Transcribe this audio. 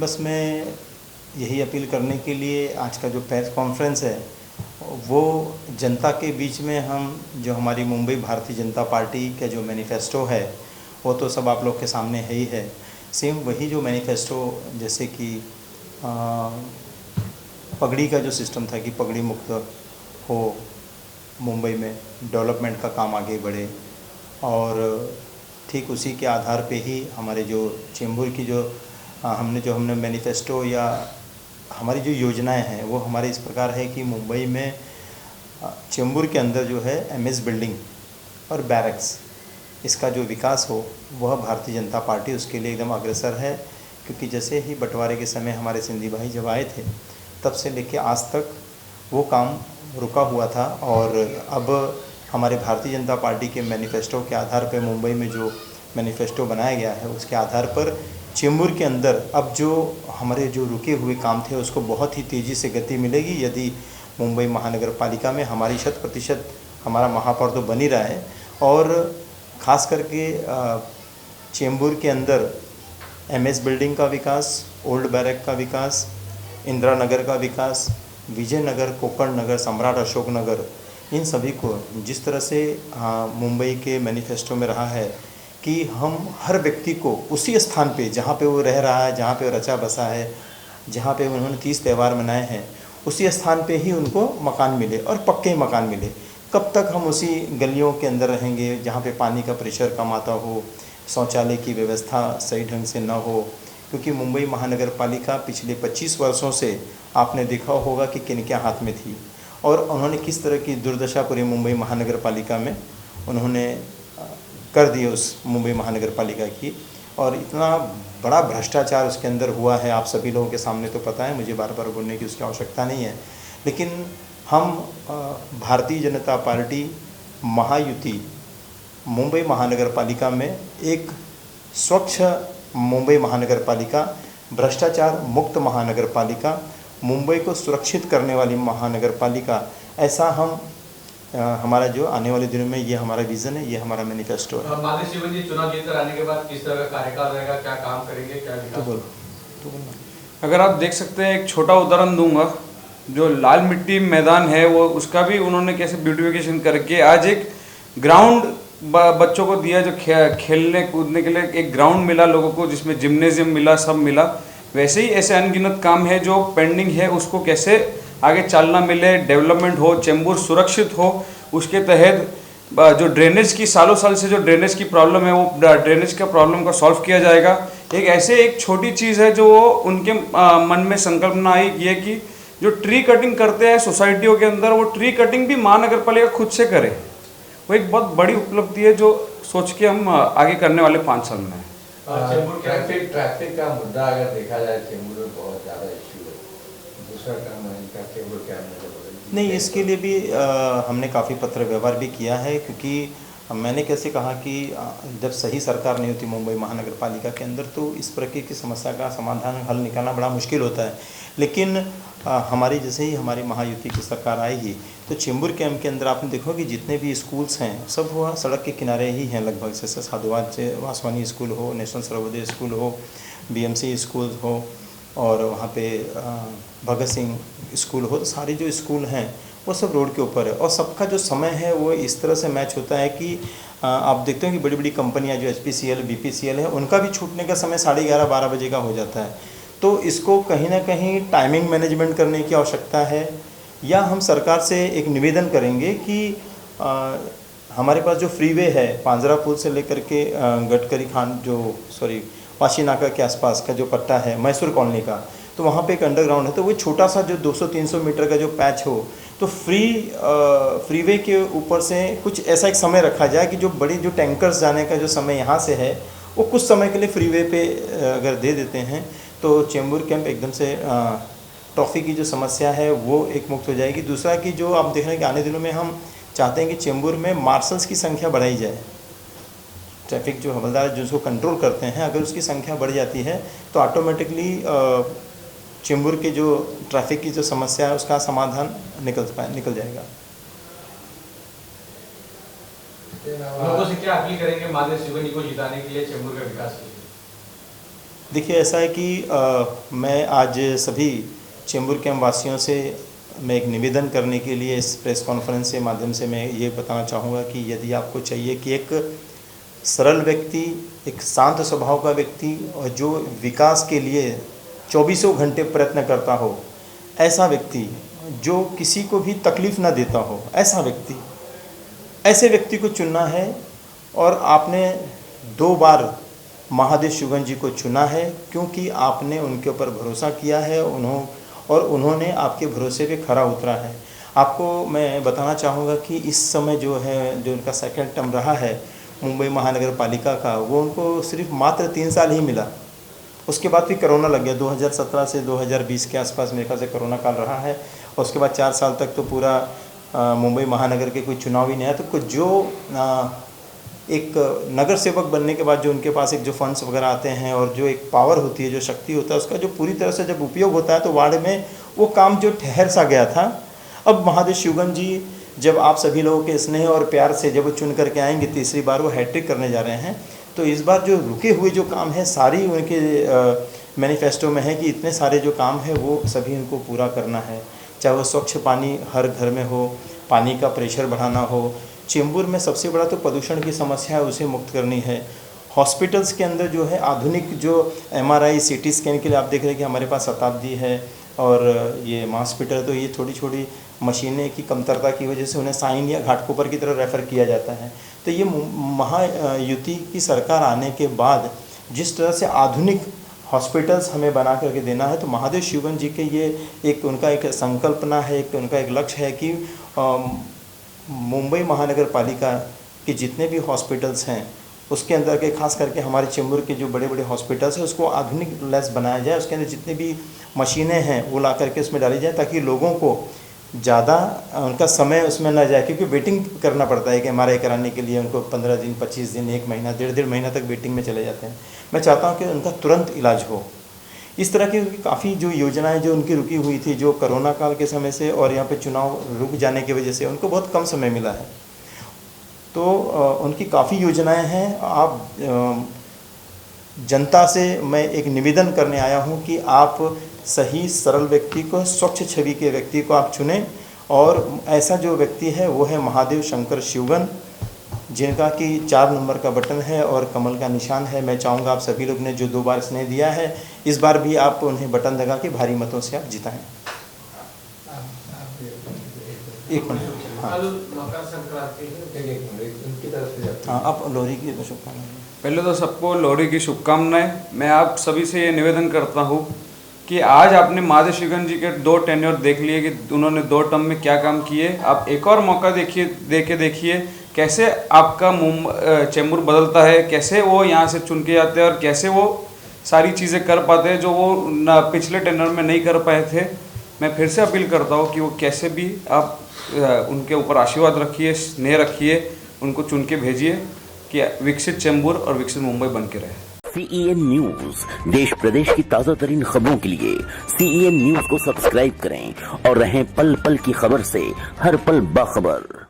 बस मैं यही अपील करने के लिए आज का जो प्रेस कॉन्फ्रेंस है वो जनता के बीच में हम जो हमारी मुंबई भारतीय जनता पार्टी का जो मैनिफेस्टो है वो तो सब आप लोग के सामने है ही है। सेम वही जो मैनिफेस्टो जैसे कि पगड़ी का जो सिस्टम था कि पगड़ी मुक्त हो, मुंबई में डेवलपमेंट का काम आगे बढ़े, और ठीक उसी के आधार पे ही हमारे जो चेंबूर की जो हमने मैनिफेस्टो या हमारी जो योजनाएं हैं वो हमारे इस प्रकार है कि मुंबई में चेंबूर के अंदर जो है एमएस बिल्डिंग और बैरक्स इसका जो विकास हो वह भारतीय जनता पार्टी उसके लिए एकदम अग्रसर है। क्योंकि जैसे ही बंटवारे के समय हमारे सिंधी भाई जब आए थे तब से लेके आज तक वो काम रुका हुआ था, और अब हमारे भारतीय जनता पार्टी के मैनिफेस्टो के आधार पर मुंबई में जो मैनिफेस्टो बनाया गया है उसके आधार पर चेंबूर के अंदर अब जो हमारे जो रुके हुए काम थे उसको बहुत ही तेज़ी से गति मिलेगी यदि मुंबई महानगर पालिका में हमारी 100% हमारा महापौर तो बन ही रहा है। और ख़ास करके चेंबूर के अंदर एमएस बिल्डिंग का विकास, ओल्ड बैरक का विकास, इंदिरा नगर का विकास, विजयनगर, कोकण नगर, सम्राट अशोक नगर, इन सभी को जिस तरह से मुंबई के मैनिफेस्टो में रहा है कि हम हर व्यक्ति को उसी स्थान पे जहाँ पे वो रह रहा है, जहाँ पे वो रचा बसा है, जहाँ पे उन्होंने 30 त्यौहार मनाए हैं, उसी स्थान पे ही उनको मकान मिले और पक्के मकान मिले। कब तक हम उसी गलियों के अंदर रहेंगे जहाँ पे पानी का प्रेशर कम आता हो, शौचालय की व्यवस्था सही ढंग से न हो। क्योंकि मुंबई महानगर पालिका पिछले 25 वर्षों से आपने देखा होगा कि किनके हाथ में थी और उन्होंने किस तरह की दुर्दशा पूरी मुंबई महानगर पालिका में उन्होंने कर दिए उस मुंबई महानगर पालिका की, और इतना बड़ा भ्रष्टाचार उसके अंदर हुआ है आप सभी लोगों के सामने तो पता है, मुझे बार बार बोलने की उसकी आवश्यकता नहीं है। लेकिन हम भारतीय जनता पार्टी महायुति मुंबई महानगर पालिका में एक स्वच्छ मुंबई महानगर पालिका, भ्रष्टाचार मुक्त महानगर पालिका, मुंबई को सुरक्षित करने वाली महानगर पालिका, ऐसा हम हमारा जो आने वाले दिनों में ये हमारा विज़न है, ये हमारा मैनिफेस्टो है। माधव शिवन जी चुनाव जीतकर आने के बाद किस तरह का कार्यकाल रहेगा, क्या काम करेंगे, क्या विकास? तो बोलना। अगर आप देख सकते हैं, एक छोटा उदाहरण दूंगा, जो लाल मिट्टी मैदान है वो उसका भी उन्होंने कैसे ब्यूटिफिकेशन करके आज एक ग्राउंड बच्चों को दिया, जो खेलने कूदने के लिए एक ग्राउंड मिला लोगों को, जिसमें जिम्नेजियम मिला, सब मिला। वैसे ही ऐसे अनगिनत काम है जो पेंडिंग है, उसको कैसे आगे चालना मिले, डेवलपमेंट हो, चेंबूर सुरक्षित हो, उसके तहत जो ड्रेनेज की सालों साल से जो ड्रेनेज की प्रॉब्लम है वो ड्रेनेज का प्रॉब्लम को सॉल्व किया जाएगा। एक छोटी चीज़ है जो उनके मन में संकल्पना आई, ये कि जो ट्री कटिंग करते हैं सोसाइटियों के अंदर, वो ट्री कटिंग भी महानगर पालिका खुद से करे। वो एक बहुत बड़ी उपलब्धि है जो सोच के हम आगे करने वाले 5 साल में। ट्रैफिक का मुद्दा अगर देखा जाए चेंबूर में बहुत ज़्यादा इश्यू है, दूसरा काम है इनका चेंबूर क्या नहीं, इसके लिए भी हमने काफ़ी पत्र व्यवहार भी किया है। क्योंकि मैंने कैसे कहा कि जब सही सरकार नहीं होती मुंबई महानगर पालिका के अंदर तो इस प्रकार की समस्या का समाधान हल निकालना बड़ा मुश्किल होता है। लेकिन हमारी जैसे ही हमारी महायुति की सरकार आएगी तो चेंबूर कैंप के अंदर आपने देखो कि जितने भी स्कूल्स हैं सब वह सड़क के किनारे ही हैं लगभग, जैसे साधुवाद वासवानी स्कूल हो, नेशनल सर्वोदय स्कूल हो, बीएमसी स्कूल हो, और वहाँ पे भगत सिंह स्कूल हो, तो सारे जो स्कूल हैं वो सब रोड के ऊपर है। और सबका जो समय है वो इस तरह से मैच होता है कि आप देखते हो कि बड़ी बड़ी कंपनियां जो HPCL, BPCL है, उनका भी छूटने का समय 11:30-12 बजे का हो जाता है। तो इसको कहीं ना कहीं टाइमिंग मैनेजमेंट करने की आवश्यकता है, या हम सरकार से एक निवेदन करेंगे कि हमारे पास जो फ्रीवे है पांजरा पुल से लेकर के गडकरी खान वाशी नाका के आसपास का जो पट्टा है मैसूर कॉलोनी का, तो वहाँ पे एक अंडरग्राउंड है। तो वो छोटा सा जो 200-300 मीटर का जो पैच हो, तो फ्रीवे के ऊपर से कुछ ऐसा एक समय रखा जाए कि जो बड़ी जो टैंकर्स जाने का जो समय यहाँ से है वो कुछ समय के लिए फ्रीवे पे अगर दे देते हैं तो चेंबूर कैंप एकदम से ट्रैफिक की जो समस्या है वो एक मुक्त हो जाएगी। दूसरा कि जो आप देख रहे हैं कि आने दिनों में हम चाहते हैं कि चेंबूर में मार्शल्स की संख्या बढ़ाई जाए। ट्रैफिक जो हवलदार जो उसको कंट्रोल करते हैं, अगर उसकी संख्या बढ़ जाती है तो ऑटोमेटिकली चेंबूर के जो ट्रैफिक की जो समस्या है उसका समाधान निकल जाएगा। लोगों से क्या अपील करेंगे माधव शिवनी को जिताने के लिए चेंबूर का विकास के लिए? देखिए ऐसा है कि मैं आज सभी चेंबूर कैंप वासियों से मैं एक निवेदन करने के लिए इस प्रेस कॉन्फ्रेंस के माध्यम से मैं ये बताना चाहूँगा कि यदि आपको चाहिए कि एक सरल व्यक्ति, एक शांत स्वभाव का व्यक्ति और जो विकास के लिए चौबीसों घंटे प्रयत्न करता हो, ऐसा व्यक्ति जो किसी को भी तकलीफ़ ना देता हो, ऐसे व्यक्ति को चुनना है। और आपने 2 बार महादेव शुगन जी को चुना है क्योंकि आपने उनके ऊपर भरोसा किया है, उन्होंने आपके भरोसे पे खरा उतरा है। आपको मैं बताना चाहूँगा कि इस समय जो उनका सेकंड टर्म रहा है मुंबई महानगर पालिका का, वो उनको सिर्फ मात्र 3 साल ही मिला। उसके बाद फिर कोरोना लग गया। 2017 से 2020 के आसपास मेरे ख्याल से कोरोना काल रहा है और उसके बाद 4 साल तक तो पूरा मुंबई महानगर के कोई चुनाव ही नहीं आया। तो जो एक नगर सेवक बनने के बाद जो उनके पास एक जो फंड्स वगैरह आते हैं और जो एक पावर होती है, जो शक्ति होता है, उसका जो पूरी तरह से जब उपयोग होता है तो वार्ड में वो काम जो ठहर सा गया था। अब महादेव शुगन जी जब आप सभी लोगों के स्नेह और प्यार से जब वो चुन करके आएंगे, तीसरी बार वो हैट्रिक करने जा रहे हैं, तो इस बार जो रुके हुए जो काम है सारी उनके मैनिफेस्टो में है कि इतने सारे जो काम है वो सभी उनको पूरा करना है। चाहे वो स्वच्छ पानी हर घर में हो, पानी का प्रेशर बढ़ाना हो। चेंबूर में सबसे बड़ा तो प्रदूषण की समस्या है, उसे मुक्त करनी है। हॉस्पिटल्स के अंदर जो है आधुनिक जो MRI CT स्कैन के लिए आप देख रहे हैं कि हमारे पास शताब्दी है और ये हॉस्पिटल है, तो ये छोटी छोटी मशीनें की कमतरता की वजह से उन्हें साइन या घाटकोपर की तरफ रेफ़र किया जाता है। तो ये महायुति की सरकार आने के बाद जिस तरह से आधुनिक हॉस्पिटल्स हमें बना करके देना है, तो महादेव शुगन जी के ये एक उनका एक संकल्पना है, एक उनका एक लक्ष्य है कि मुंबई महानगर पालिका के जितने भी हॉस्पिटल्स हैं उसके अंदर के खास करके हमारे चेंबूर के जो बड़े बड़े हॉस्पिटल्स हैं उसको आधुनिक लेस बनाया जाए, उसके अंदर जितनी भी मशीनें हैं वो ला करके उसमें डाली जाए ताकि लोगों को ज़्यादा उनका समय उसमें ना जाए, क्योंकि वेटिंग करना पड़ता है कि MRI कराने के लिए उनको 15 दिन 25 दिन 1 महीना 1.5 महीना तक वेटिंग में चले जाते हैं। मैं चाहता हूँ कि उनका तुरंत इलाज हो। इस तरह की काफ़ी जो योजनाएं जो उनकी रुकी हुई थी, जो कोरोना काल के समय से और यहाँ पे चुनाव रुक जाने की वजह से उनको बहुत कम समय मिला है, तो उनकी काफ़ी योजनाएं हैं। आप जनता से मैं एक निवेदन करने आया हूँ कि आप सही सरल व्यक्ति को, स्वच्छ छवि के व्यक्ति को आप चुनें और ऐसा जो व्यक्ति है वो है महादेव शंकर शुगन, जिनका कि 4 नंबर का बटन है और कमल का निशान है। मैं चाहूँगा आप सभी लोग ने जो 2 बार स्नेह दिया है, इस बार भी आप उन्हें बटन दबा के भारी मतों से आप जिताएं। एक मिनट, हाँ मकर संक्रांति उनकी तरफ से हाँ, आप लोहड़ी की शुभकामनाएं। पहले तो सबको लोहड़ी की शुभकामनाएं। मैं आप सभी से ये निवेदन करता हूँ कि आज आपने महादेव शुगन जी के 2 टेन्योर देख लिए कि उन्होंने 2 टर्म में क्या काम किए। आप एक और मौका देखिए कैसे आपका चेंबूर बदलता है, कैसे वो यहाँ से चुन के जाते हैं और कैसे वो सारी चीज़ें कर पाते हैं जो वो पिछले टेन्योर में नहीं कर पाए थे। मैं फिर से अपील करता हूँ कि वो कैसे भी आप उनके ऊपर आशीर्वाद रखिए, स्नेह रखिए, उनको चुन के भेजिए कि विकसित चेंबूर और विकसित मुंबई बन के रहे। CEN न्यूज, देश प्रदेश की ताजा तरीन खबरों के लिए CEN न्यूज को सब्सक्राइब करें और रहें पल पल की खबर से हर पल बाखबर।